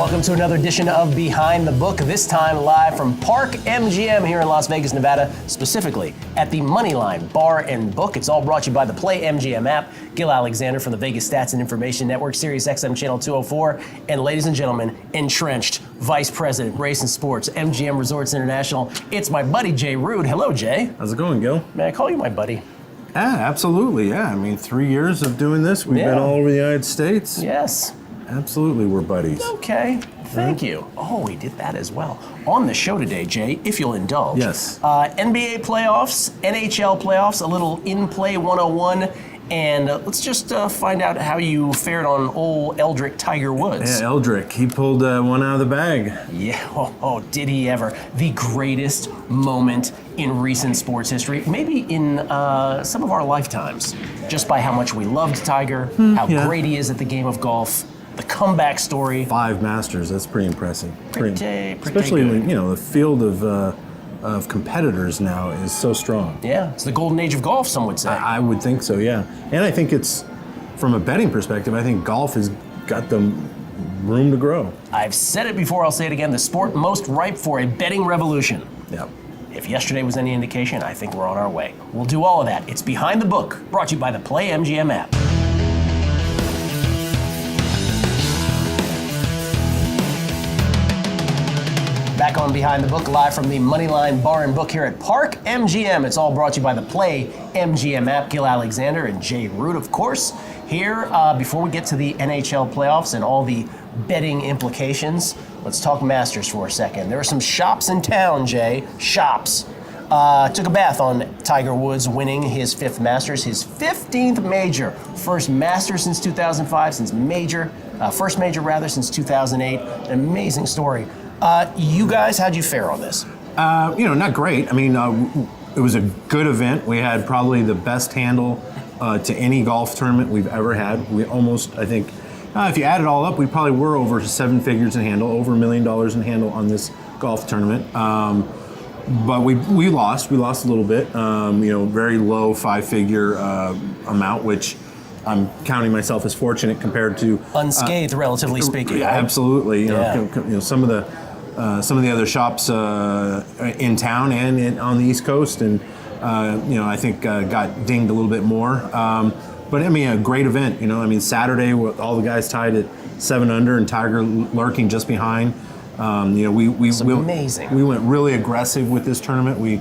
Welcome to another edition of Behind the Book, this time live from Park MGM here in Las Vegas, Nevada, specifically at the Moneyline Bar and Book. It's all brought to you by the Play MGM app. Gil Alexander from the Vegas Stats and Information Network, Sirius XM Channel 204, and ladies and gentlemen, entrenched Vice President, Race and Sports, MGM Resorts International. It's my buddy, Jay Rude. Hello, Jay. How's it going, Gil? May I call you my buddy? Yeah, absolutely, yeah. I mean, 3 years of doing this. We've been all over the United States. Yes. Absolutely, we're buddies. Okay, thank you. Oh, we did that as well. On the show today, Jay, if you'll indulge. Yes. NBA playoffs, NHL playoffs, a little in-play 101, and let's just find out how you fared on old Eldrick Tiger Woods. Yeah, Eldrick, he pulled one out of the bag. Yeah, oh, did he ever. The greatest moment in recent sports history, maybe in some of our lifetimes, just by how much we loved Tiger, how great he is at the game of golf. The comeback story. 5 Masters, that's pretty impressive. Pretty Especially good. when, the field of competitors now is so strong. Yeah, it's the golden age of golf, some would say. I would think so, yeah. And I think it's, from a betting perspective, I think golf has got the room to grow. I've said it before, I'll say it again, the sport most ripe for a betting revolution. Yeah. If yesterday was any indication, I think we're on our way. We'll do all of that. It's Behind the Book, brought to you by the Play MGM app. Back on Behind the Book, live from the Moneyline Bar and Book here at Park MGM. It's all brought to you by the Play MGM app. Gil Alexander and Jay Root, of course. Here, before we get to the NHL playoffs and all the betting implications, let's talk Masters for a second. There are some shops in town, Jay. Shops. Took a bath on Tiger Woods winning his 5th Masters, his 15th major. First Masters since 2005, first major since 2008. An amazing story. You guys, how'd you fare on this? Not great. I mean, it was a good event. We had probably the best handle to any golf tournament we've ever had. We almost, I think, if you add it all up, we probably were over 7 figures in handle, over $1 million in handle on this golf tournament. But we lost. We lost a little bit. Very low 5-figure amount, which I'm counting myself as fortunate compared to unscathed, relatively speaking. Yeah, absolutely. Some of the other shops in town and on the East Coast, and I think got dinged a little bit more. But I mean, a great event. Saturday, all the guys tied at 7 under, and Tiger lurking just behind. Amazing. We went really aggressive with this tournament. We,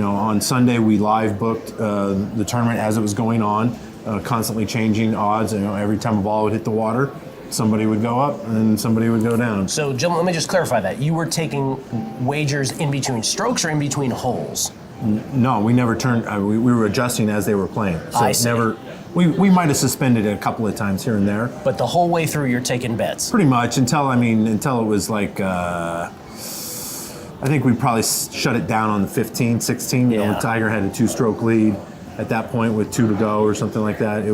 on Sunday we live booked the tournament as it was going on, constantly changing odds. Every time a ball would hit the water, somebody would go up and somebody would go down. So, Jim, let me just clarify that. You were taking wagers in between strokes or in between holes? No, we never turned. We were adjusting as they were playing. So I see. Never. We might have suspended it a couple of times here and there. But the whole way through, you're taking bets. Pretty much until it was like. I think we probably shut it down on the 15, 16. Yeah. Tiger had a 2-stroke lead at that point with 2 to go or something like that.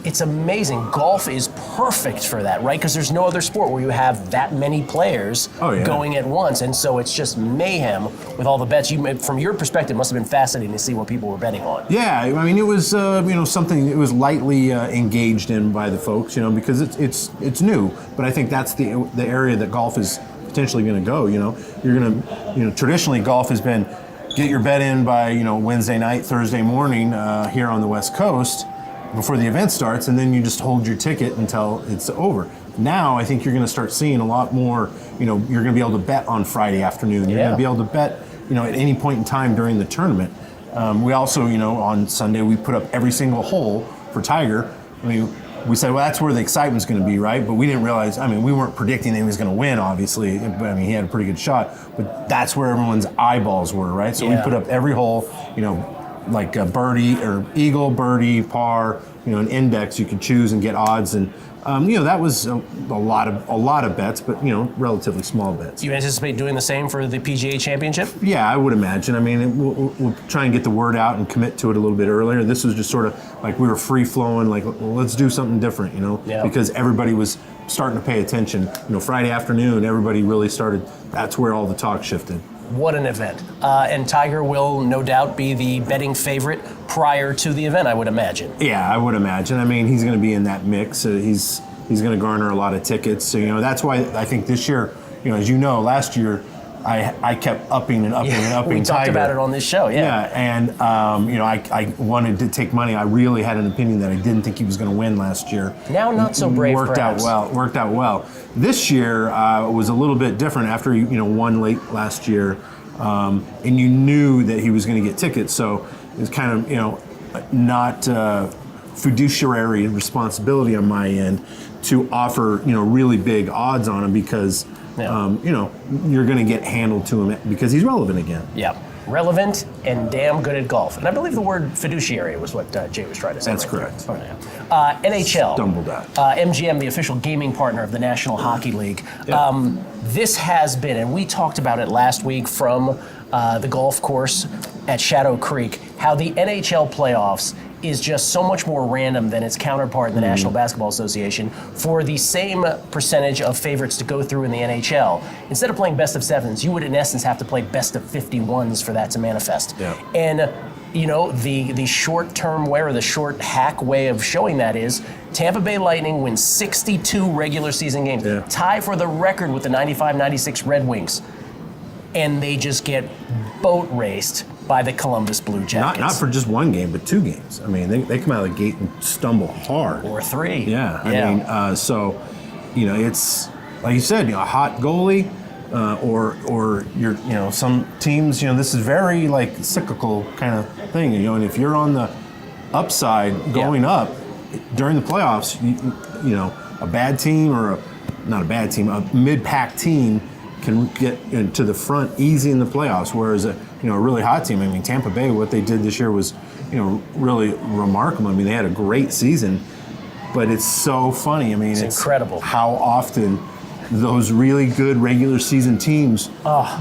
It's amazing. Golf is perfect for that, right? Because there's no other sport where you have that many players going at once. And so it's just mayhem with all the bets. From your perspective, it must have been fascinating to see what people were betting on. Yeah, I mean, it was something it was lightly engaged in by the folks, because it's new. But I think that's the area that golf is potentially going to go. You're going to, traditionally golf has been get your bet in by Wednesday night, Thursday morning here on the West Coast before the event starts, and then you just hold your ticket until it's over. Now, I think you're going to start seeing a lot more. You're going to be able to bet on Friday afternoon. You're going to be able to bet, at any point in time during the tournament. We also, on Sunday we put up every single hole for Tiger. I mean, we said, well, that's where the excitement's going to be, right? But we didn't realize. I mean, we weren't predicting that he was going to win, obviously. But I mean, he had a pretty good shot. But that's where everyone's eyeballs were, right? So we put up every hole, like a birdie or eagle, birdie, par, an index you could choose and get odds, and that was a lot of bets, but relatively small bets. Do you anticipate doing the same for the PGA Championship? Yeah, I would imagine. I mean, we'll try and get the word out and commit to it a little bit earlier. This was just sort of like we were free flowing, like, well, let's do something different, because everybody was starting to pay attention. Friday afternoon, everybody really started. That's where all the talk shifted. What an event. And Tiger will no doubt be the betting favorite prior to the event, I would imagine. Yeah, I would imagine. I mean, he's going to be in that mix. He's He's going to garner a lot of tickets. So, that's why I think this year, as you know, last year I kept upping and upping and upping. We talked about it on this show, Yeah, and I wanted to take money. I really had an opinion that I didn't think he was going to win last year. Now, not so brave. Worked perhaps. out well. This year was a little bit different after he won late last year, and you knew that he was going to get tickets. So it was kind of not fiduciary responsibility on my end to offer really big odds on him because. You're going to get handled to him because he's relevant again. Yeah, relevant and damn good at golf. And I believe the word fiduciary was what Jay was trying to say. That's right correct. NHL. Stumbled out. MGM, the official gaming partner of the National Hockey League. Yeah. This has been, and we talked about it last week from the golf course at Shadow Creek, how the NHL playoffs is just so much more random than its counterpart in the National Basketball Association. For the same percentage of favorites to go through in the NHL, instead of playing best of sevens, you would in essence have to play best of 51s for that to manifest. Yeah. And the short-term way or the short hack way of showing that is Tampa Bay Lightning wins 62 regular season games, tie for the record with the 95-96 Red Wings, and they just get boat raced by the Columbus Blue Jackets. Not for just one game, but 2 games. I mean, they come out of the gate and stumble hard. Or 3. Yeah. I mean, so, it's, like you said, a hot goalie, or you're, some teams, this is very, cyclical kind of thing, and if you're on the upside going up during the playoffs, a bad team or not a bad team, a mid-pack team can get to the front easy in the playoffs, whereas a really hot team. I mean, Tampa Bay, what they did this year was, really remarkable. I mean, they had a great season, but it's so funny. I mean, it's incredible how often those really good regular season teams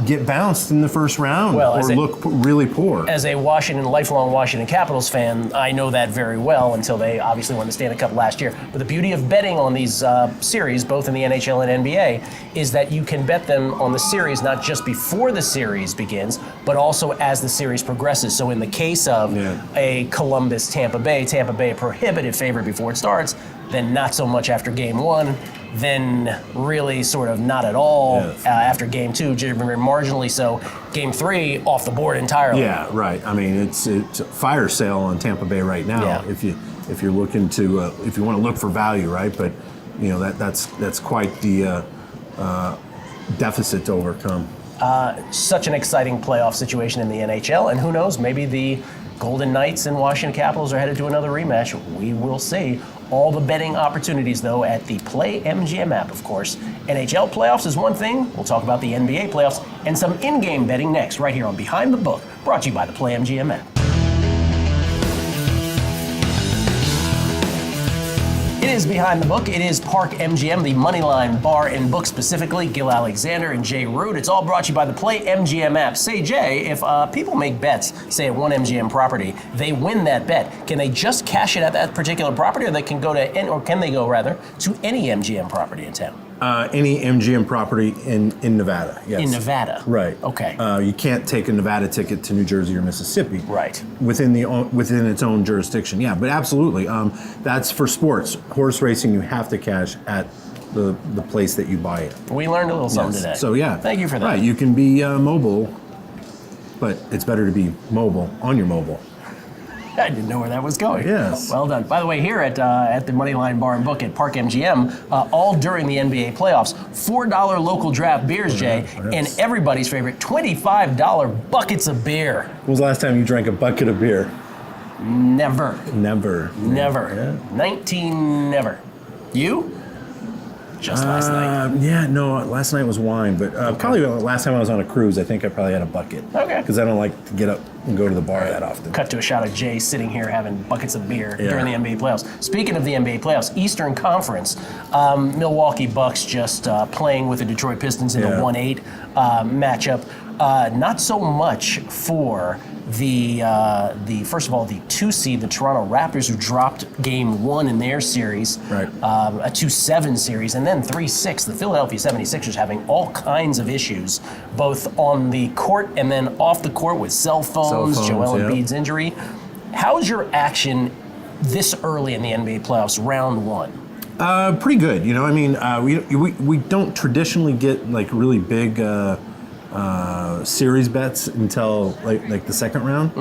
get bounced in the first round or look really poor. As a lifelong Washington Capitals fan, I know that very well until they obviously won the Stanley Cup last year. But the beauty of betting on these series, both in the NHL and NBA, is that you can bet them on the series not just before the series begins, but also as the series progresses. So in the case of a Columbus-Tampa Bay a prohibitive favorite before it starts, then not so much after game 1, then really sort of not at all after game 2, marginally so. Game 3 off the board entirely. Yeah, right. I mean, it's a fire sale on Tampa Bay right now. If you're looking to if you want to look for value, right? But that's quite the deficit to overcome. Such an exciting playoff situation in the NHL, and who knows, maybe the Golden Knights and Washington Capitals are headed to another rematch. We will see. All the betting opportunities, though, at the Play MGM app, of course. NHL playoffs is one thing. We'll talk about the NBA playoffs and some in-game betting next, right here on Behind the Book, brought to you by the Play MGM app. It is Behind the Book. It is Park MGM, the Moneyline Bar and Book specifically. Gil Alexander and Jay Root. It's all brought to you by the Play MGM app. Say, Jay, if people make bets, say at one MGM property, they win that bet, can they just cash it at that particular property, or can they go to any MGM property in town? Any MGM property in Nevada, yes. In Nevada? Right. Okay. You can't take a Nevada ticket to New Jersey or Mississippi. Right. Within its own jurisdiction, yeah. But absolutely, that's for sports. Horse racing, you have to cash at the place that you buy it. We learned a little something today. So yeah. Thank you for that. Right, you can be mobile, but it's better to be mobile on your mobile. I didn't know where that was going. Yes. Well done. By the way, here at the Moneyline Bar and Book at Park MGM, all during the NBA playoffs, $4 local draft beers, Jay, and everybody's favorite, $25 buckets of beer. When was the last time you drank a bucket of beer? Never. Never. Never. Yeah. 19 never. You? Just last night. Yeah, no, last night was wine, but probably the last time I was on a cruise, I think I probably had a bucket. Okay. Because I don't like to get up and go to the bar that often. Cut to a shot of Jay sitting here having buckets of beer during the NBA playoffs. Speaking of the NBA playoffs, Eastern Conference, Milwaukee Bucks just playing with the Detroit Pistons in a 1-8 matchup. Not so much for the first of all, the 2 seed, the Toronto Raptors, who dropped game 1 in their series, right. A 2-7 series, and then 3-6. The Philadelphia 76ers having all kinds of issues, both on the court and then off the court with cell phones Joel Embiid's injury. How's your action this early in the NBA playoffs, round 1? Pretty good. I mean, we don't traditionally get like really big series bets until like the second round,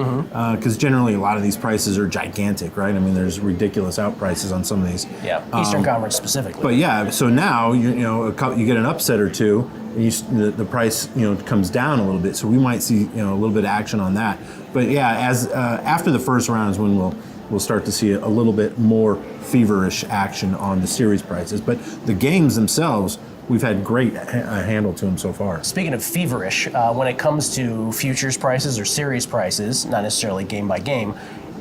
because generally a lot of these prices are gigantic, right? I mean, there's ridiculous out prices on some of these. Yeah, Eastern Conference specifically. But yeah, so now you get an upset or two, and the price comes down a little bit. So we might see a little bit of action on that. But yeah, as after the first round is when we'll start to see a little bit more feverish action on the series prices. But the games themselves, we've had great handle to them so far. Speaking of feverish, when it comes to futures prices or series prices, not necessarily game by game,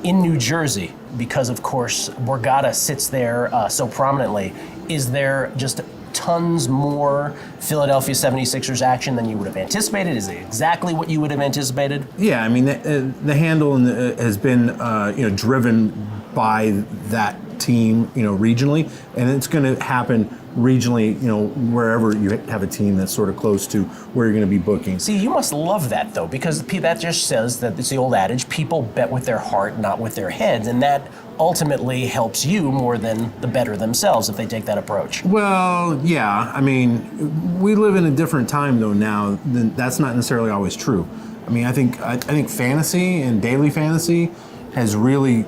in New Jersey, because of course Borgata sits there so prominently, is there just tons more Philadelphia 76ers action than you would have anticipated? Is it exactly what you would have anticipated? Yeah, I mean, the handle has been driven by that team, regionally, and it's going to happen regionally, wherever you have a team that's sort of close to where you're going to be booking. See, you must love that, though, because that just says that it's the old adage, people bet with their heart, not with their heads, and that ultimately helps you more than the bettor themselves if they take that approach. Well, yeah. I mean, we live in a different time, though, now. That's not necessarily always true. I mean, I think fantasy and daily fantasy has really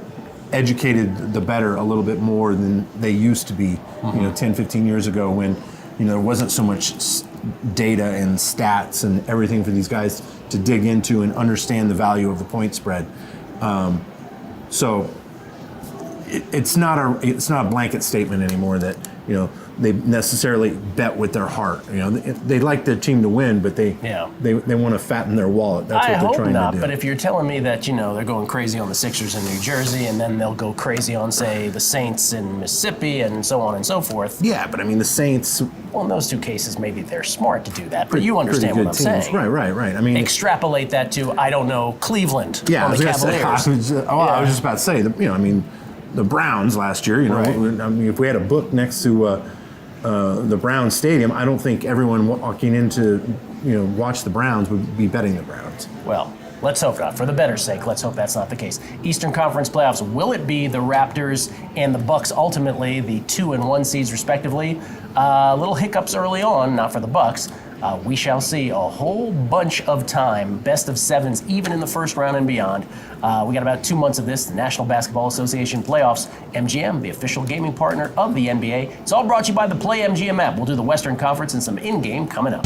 educated the bettor a little bit more than they used to be, 10, 15 years ago when, there wasn't so much data and stats and everything for these guys to dig into and understand the value of the point spread. So it's not a blanket statement anymore that, they necessarily bet with their heart. They like their team to win, but they want to fatten their wallet. That's what they're trying to do. I hope not, but if you're telling me that, they're going crazy on the Sixers in New Jersey and then they'll go crazy on, say, the Saints in Mississippi and so on and so forth. Yeah, but I mean, the Saints... Well, in those two cases, maybe they're smart to do that, but you understand what I'm saying. Right. I mean... Extrapolate that to, I don't know, Cleveland on the Cavaliers. I was just about to say, the Browns last year, Right. I mean, if we had a book next to the Browns Stadium, I don't think everyone walking in to, watch the Browns would be betting the Browns. Well, let's hope not. For the better's sake, let's hope that's not the case. Eastern Conference playoffs, will it be the Raptors and the Bucks ultimately, the 2 and 1 seeds respectively? Little hiccups early on, not for the Bucks. We shall see a whole bunch of time, best of sevens, even in the first round and beyond. We got about 2 months of this, the National Basketball Association playoffs. MGM, the official gaming partner of the NBA. It's all brought to you by the Play MGM app. We'll do the Western Conference and some in-game coming up.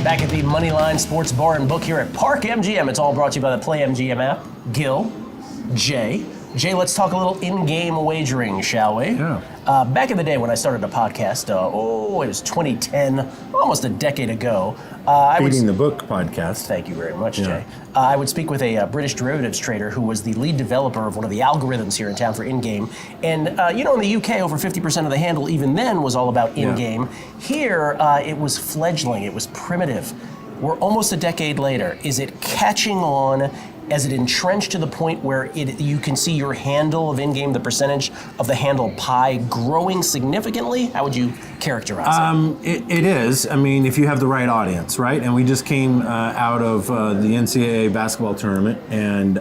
Back at the Moneyline Sports Bar and Book here at Park MGM. It's all brought to you by the Play MGM app. Gil, Jay, let's talk a little in-game wagering, shall we? Yeah. Back in the day when I started a podcast, it was 2010, almost a decade ago. Beating the Book podcast. Thank you very much, Jay. I would speak with a British derivatives trader who was the lead developer of one of the algorithms here in town for in-game. And, in the UK, over 50% of the handle even then was all about in-game. Yeah. Here, it was fledgling. It was primitive. We're almost a decade later. Is it catching on? Has it entrenched to the point where you can see your handle of in-game, the percentage of the handle pie growing significantly? How would you characterize it? It is. I mean, if you have the right audience, right? And we just came out of the NCAA basketball tournament, and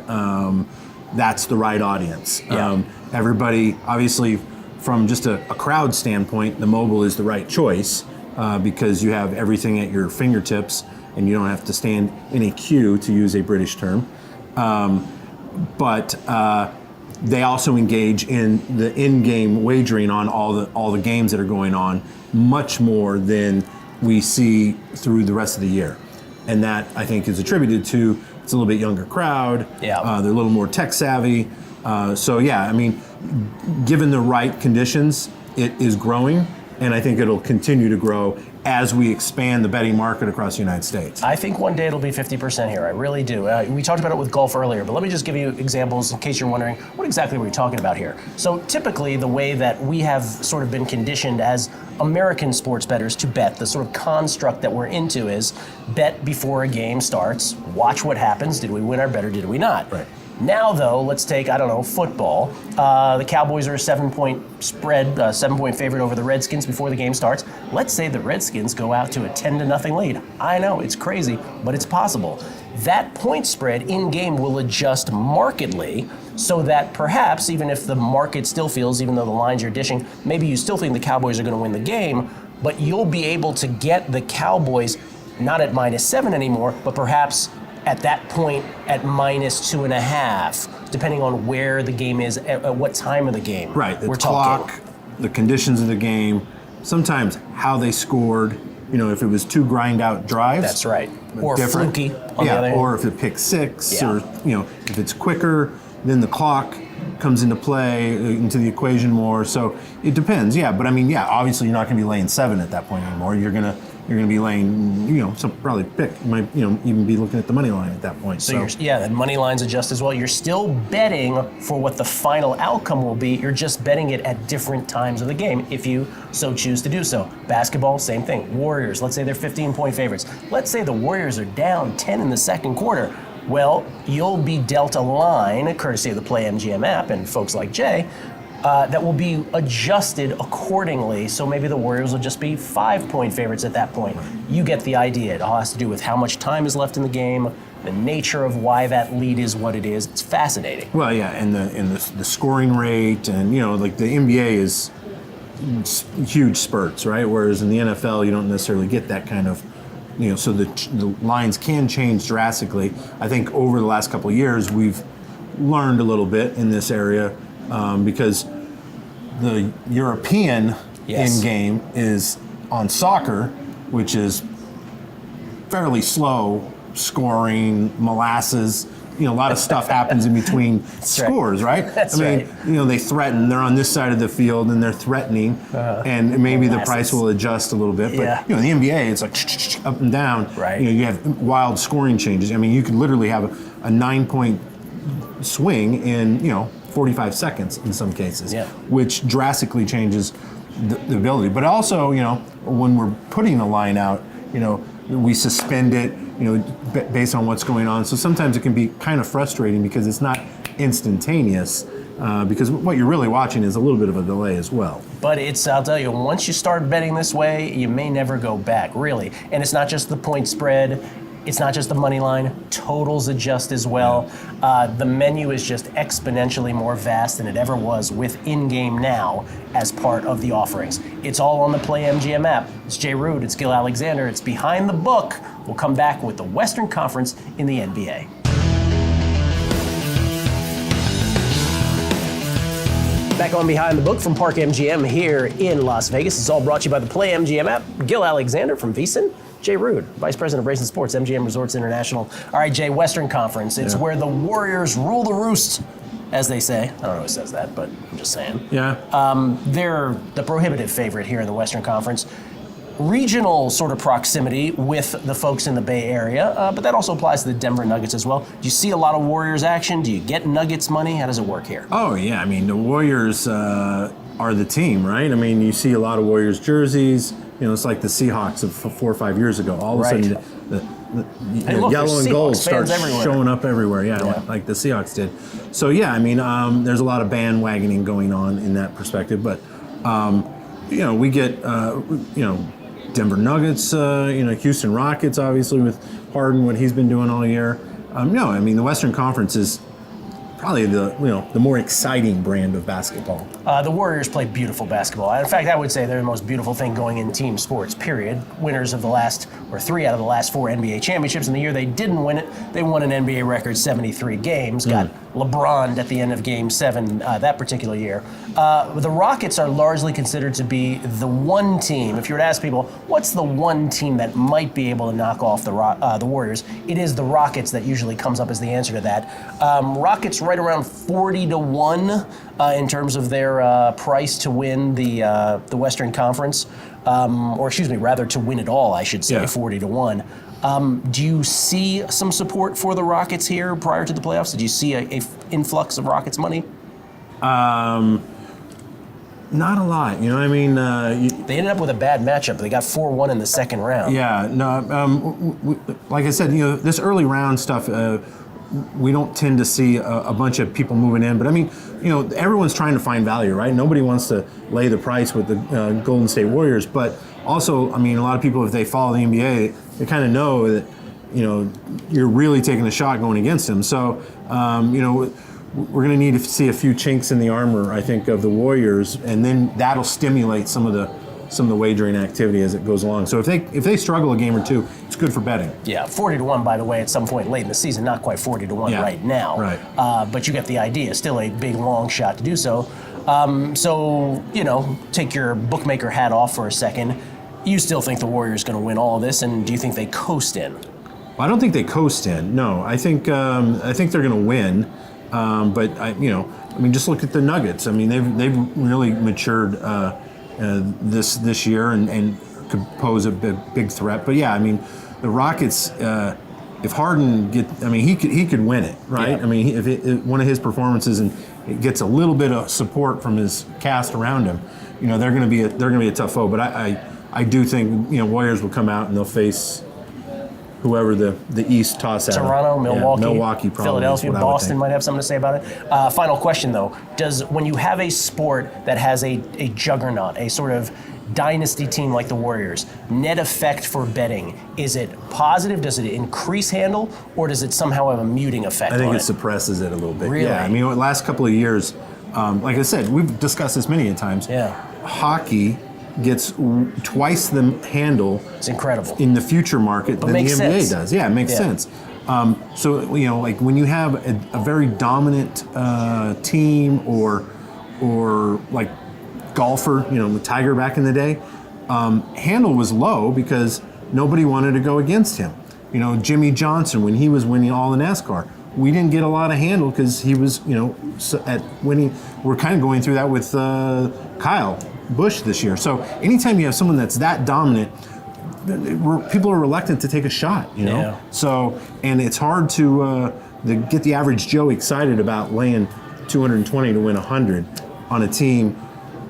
that's the right audience. Yeah. Everybody, obviously, from just a crowd standpoint, the mobile is the right choice because you have everything at your fingertips, and you don't have to stand in a queue, to use a British term. But they also engage in the in-game wagering on all the games that are going on much more than we see through the rest of the year, and that I think is attributed to it's a little bit younger crowd. Yeah. They're a little more tech savvy. So yeah, I mean, given the right conditions, it is growing, and I think it'll continue to grow as we expand the betting market across the United States. I think one day it'll be 50% here. I really do. We talked about it with golf earlier, but let me just give you examples in case you're wondering, what exactly were we talking about here? So typically the way that we have sort of been conditioned as American sports bettors to bet, the sort of construct that we're into is bet before a game starts, watch what happens, did we win our bet or did we not? Right. Now, though, let's take, football. The Cowboys are a 7-point spread, 7-point favorite over the Redskins before the game starts. Let's say the Redskins go out to a 10-0 lead. I know, it's crazy, but it's possible. that point spread in-game will adjust markedly so that perhaps, even if the market still feels, even though the lines you're dishing, maybe you still think the Cowboys are going to win the game, but you'll be able to get the Cowboys not at -7 anymore, but perhaps at that point at -2.5, depending on where the game is, at what time of the game. Right, the we're clock, talking. the conditions of the game, sometimes how they scored. If it was 2 grind-out drives. That's right. Or different. fluky, on the other hand. Or if it pick 6, Yeah. or if it's quicker, then the clock comes into play, into the equation more. So it depends. Yeah, but obviously you're not going to be laying 7 at that point anymore. You're gonna be laying, some probably pick. You might, even be looking at the money line at that point. So the money lines adjust as well. You're still betting for what the final outcome will be. You're just betting it at different times of the game if you so choose to do so. Basketball, same thing. Warriors, let's say they're 15-point favorites. Let's say the Warriors are down 10 in the second quarter. Well, you'll be dealt a line, courtesy of the Play MGM app and folks like Jay, that will be adjusted accordingly. So maybe the Warriors will just be 5-point favorites at that point. You get the idea. It all has to do with how much time is left in the game, the nature of why that lead is what it is. It's fascinating. Well, yeah, and the scoring rate, and like the NBA is huge spurts, right? Whereas in the NFL, you don't necessarily get that kind of. So the lines can change drastically. I think over the last couple of years, we've learned a little bit in this area because the European in-game is on soccer, which is fairly slow scoring, molasses. A lot of stuff happens in between scores, right? That's right. They threaten. They're on this side of the field and they're threatening, and maybe the price will adjust a little bit. But in the NBA, it's like up and down. Right. You have wild scoring changes. You could literally have a 9-point swing in 45 seconds in some cases, which drastically changes the ability. But also, when we're putting a line out, we suspend it, based on what's going on. So sometimes it can be kind of frustrating because it's not instantaneous, because what you're really watching is a little bit of a delay as well. But I'll tell you, once you start betting this way, you may never go back, really. And it's not just the point spread. It's not just the money line. Totals adjust as well. The menu is just exponentially more vast than it ever was with in-game now as part of the offerings. It's all on the Play MGM app. It's Jay Root, it's Gil Alexander, it's Behind the Book. We'll come back with the Western Conference in the NBA. Back on Behind the Book from Park MGM here in Las Vegas. It's all brought to you by the Play MGM app. Gil Alexander from VEASAN. Jay Root, Vice President of Racing Sports, MGM Resorts International. All right, Jay, Western Conference. It's where the Warriors rule the roost, as they say. I don't know who says that, but I'm just saying. Yeah. They're the prohibitive favorite here in the Western Conference. Regional sort of proximity with the folks in the Bay Area, but that also applies to the Denver Nuggets as well. Do you see a lot of Warriors action? Do you get Nuggets money? How does it work here? Oh, yeah. The Warriors are the team, right? You see a lot of Warriors jerseys. It's like the Seahawks of 4 or 5 years ago. All of a sudden, the yellow and gold starts showing up everywhere. Like the Seahawks did. So there's a lot of bandwagoning going on in that perspective. But we get Denver Nuggets, Houston Rockets, obviously with Harden, what he's been doing all year. The Western Conference is probably the more exciting brand of basketball. The Warriors play beautiful basketball. In fact, I would say they're the most beautiful thing going in team sports, period. Winners of the last, or 3 out of the last 4 NBA championships. In the year they didn't win it, they won an NBA record 73 games, got LeBron at the end of Game 7 that particular year. The Rockets are largely considered to be the one team. If you were to ask people, what's the one team that might be able to knock off the Warriors? It is the Rockets that usually comes up as the answer to that. Rockets right around 40-1 in terms of their price to win the Western Conference, rather to win it all, I should say, 40-1. Do you see some support for the Rockets here prior to the playoffs? Did you see a influx of Rockets money? Not a lot, They ended up with a bad matchup. They got 4-1 in the second round. Yeah, no. Like I said, this early round stuff. We don't tend to see a bunch of people moving in, but everyone's trying to find value, right? Nobody wants to lay the price with the Golden State Warriors, but also, a lot of people, if they follow the NBA, they kind of know that you're really taking a shot going against him. So, we're going to need to see a few chinks in the armor, I think, of the Warriors, and then that'll stimulate some of the wagering activity as it goes along. So if they struggle a game or two, it's good for betting. Yeah, 40-1, by the way, at some point late in the season, not quite 40-1 right now. Right. But you get the idea. Still a big, long shot to do so. Take your bookmaker hat off for a second. You still think the Warriors going to win all of this, and do you think they coast in? Well, I don't think they coast in. No, I think they're going to win. But just look at the Nuggets. I mean, they've really matured this year and could pose a big threat. But yeah, I mean, the Rockets. If Harden he could win it, right? Yeah. I mean, if one of his performances and it gets a little bit of support from his cast around him, they're going to be a tough foe. But I do think Warriors will come out and they'll face whoever the East toss out. Toronto, Milwaukee, Milwaukee, probably, Philadelphia, Boston might have something to say about it. Final question though: when you have a sport that has a juggernaut, a sort of dynasty team like the Warriors, net effect for betting, is it positive? Does it increase handle, or does it somehow have a muting effect? I think it suppresses it a little bit. Really? Yeah, I mean, the last couple of years, like I said, we've discussed this many times. Yeah. Hockey gets twice the handle. It's incredible. In the future market than the NBA does. Yeah, it makes sense. So like when you have a very dominant team or like golfer, with Tiger back in the day, handle was low because nobody wanted to go against him. Jimmy Johnson, when he was winning all the NASCAR, we didn't get a lot of handle because he was, at winning. We're kind of going through that with Kyle Busch this year. So anytime you have someone that's that dominant, people are reluctant to take a shot, Yeah. So, and it's hard to get the average Joe excited about laying 220 to win 100 on a team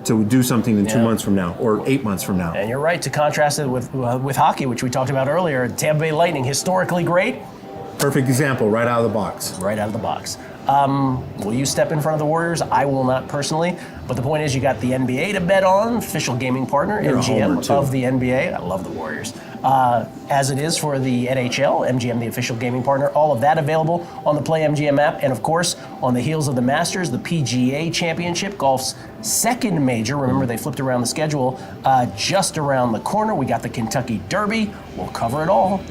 to do something in 2 months from now or 8 months from now. And you're right to contrast it with hockey, which we talked about earlier. Tampa Bay Lightning, historically great. Perfect example, right out of the box. Right out of the box. Will you step in front of the Warriors? I will not personally. But the point is, you got the NBA to bet on, official gaming partner, You're a homer, MGM too. of the NBA. I love the Warriors. As it is for the NHL, MGM, the official gaming partner. All of that available on the Play MGM app. And of course, on the heels of the Masters, the PGA Championship, golf's second major. Remember, they flipped around the schedule just around the corner. We got the Kentucky Derby. We'll cover it all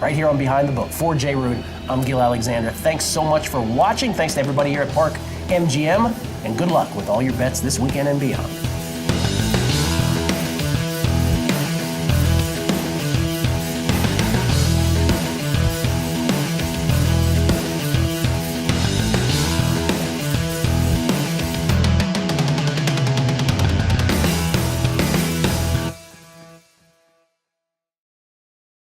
right here on Behind the Book. For Jay Root, I'm Gil Alexander. Thanks so much for watching. Thanks to everybody here at Park MGM, and good luck with all your bets this weekend and beyond.